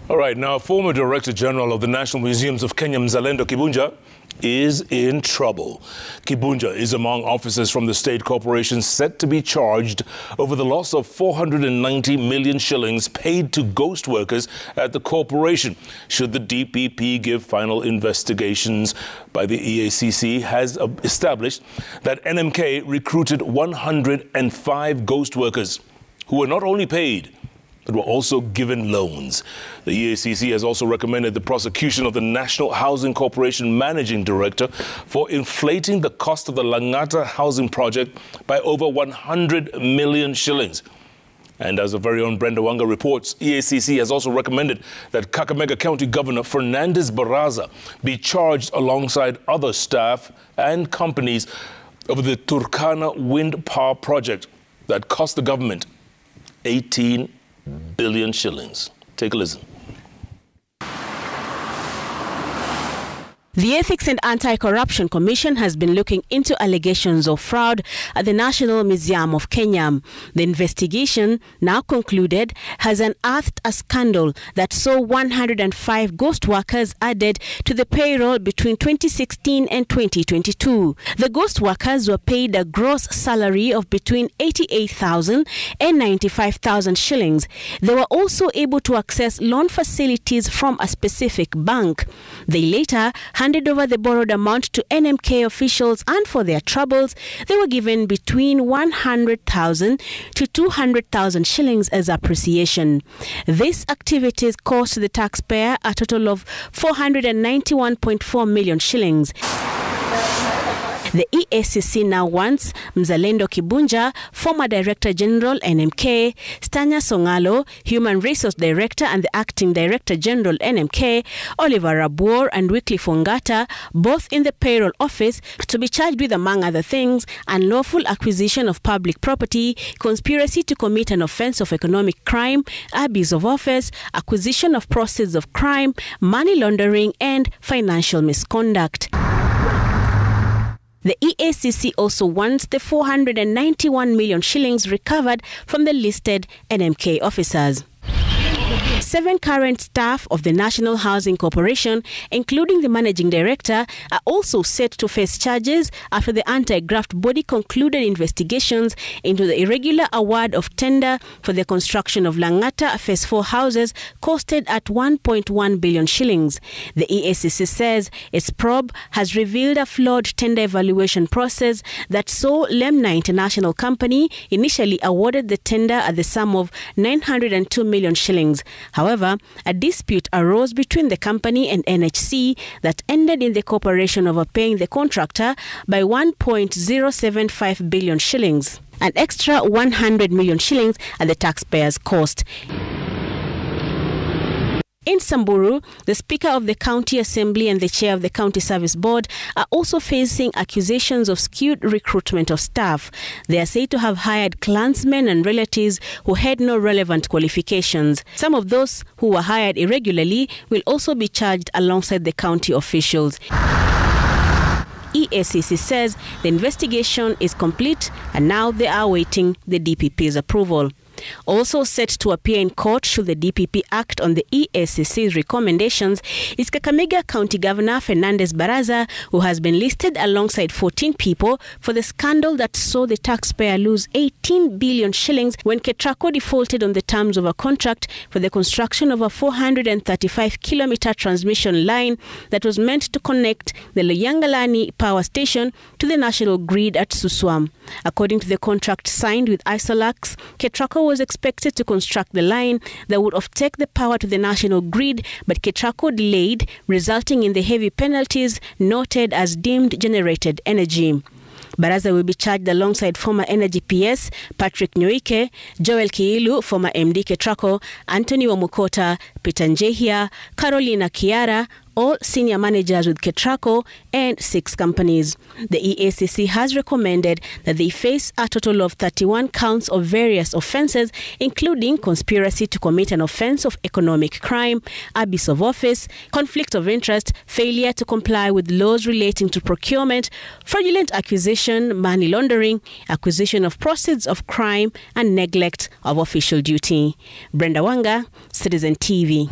All right, now former Director General of the National Museums of Kenya, Mzalendo Kibunja, is in trouble. Kibunja is among officers from the state corporation set to be charged over the loss of 490 million shillings paid to ghost workers at the corporation. Should the DPP give final investigations by the EACC has established that NMK recruited 105 ghost workers who were not only paid, but were also given loans. The EACC has also recommended the prosecution of the National Housing Corporation Managing Director for inflating the cost of the Langata housing project by over 100 million shillings. And as our very own Brenda Wanga reports, EACC has also recommended that Kakamega County Governor Fernandes Barasa be charged alongside other staff and companies over the Turkana wind power project that cost the government 18 billion shillings. Take a listen. The Ethics and Anti-Corruption Commission has been looking into allegations of fraud at the National Museum of Kenya. The investigation, now concluded, has unearthed a scandal that saw 105 ghost workers added to the payroll between 2016 and 2022. The ghost workers were paid a gross salary of between 88,000 and 95,000 shillings. They were also able to access loan facilities from a specific bank. They later handed over the borrowed amount to NMK officials, and for their troubles, they were given between 100,000 to 200,000 shillings as appreciation. These activities cost the taxpayer a total of 491.4 million shillings. The EACC now wants Mzalendo Kibunja, former Director General NMK, Stanya Songalo, Human Resource Director and the Acting Director General NMK, Oliver Rabuor and Wycliffe Ngata, both in the payroll office, to be charged with, among other things, unlawful acquisition of public property, conspiracy to commit an offence of economic crime, abuse of office, acquisition of proceeds of crime, money laundering and financial misconduct. The EACC also wants the 491 million shillings recovered from the listed NMK officers. 7 current staff of the National Housing Corporation, including the Managing Director, are also set to face charges after the anti-graft body concluded investigations into the irregular award of tender for the construction of Langata Phase 4 houses costed at 1.1 billion shillings. The EACC says its probe has revealed a flawed tender evaluation process that saw Lemna International Company initially awarded the tender at the sum of 902 million shillings. However, a dispute arose between the company and NHC that ended in the corporation overpaying the contractor by 1.075 billion shillings, an extra 100 million shillings at the taxpayer's cost. In Samburu, the Speaker of the County Assembly and the Chair of the County Service Board are also facing accusations of skewed recruitment of staff. They are said to have hired clansmen and relatives who had no relevant qualifications. Some of those who were hired irregularly will also be charged alongside the county officials. EACC says the investigation is complete and now they are awaiting the DPP's approval. Also set to appear in court should the DPP act on the EACC's recommendations is Kakamega County Governor Fernandes Barasa, who has been listed alongside 14 people for the scandal that saw the taxpayer lose 18 billion shillings when Ketraco defaulted on the terms of a contract for the construction of a 435-kilometer transmission line that was meant to connect the Loyangalani power station to the national grid at Suswam. According to the contract signed with Isolax, Ketraco was expected to construct the line that would offtake the power to the national grid, but Ketraco delayed, resulting in the heavy penalties noted as deemed generated energy. Barasa will be charged alongside former Energy PS Patrick Nyoike, Joel Kiilu, former MD Ketraco, Anthony Wamukota, Peter Njehia, Carolina Kiara, all senior managers with Ketraco and 6 companies. The EACC has recommended that they face a total of 31 counts of various offences, including conspiracy to commit an offence of economic crime, abuse of office, conflict of interest, failure to comply with laws relating to procurement, fraudulent acquisition, money laundering, acquisition of proceeds of crime, and neglect of official duty. Brenda Wanga, Citizen TV.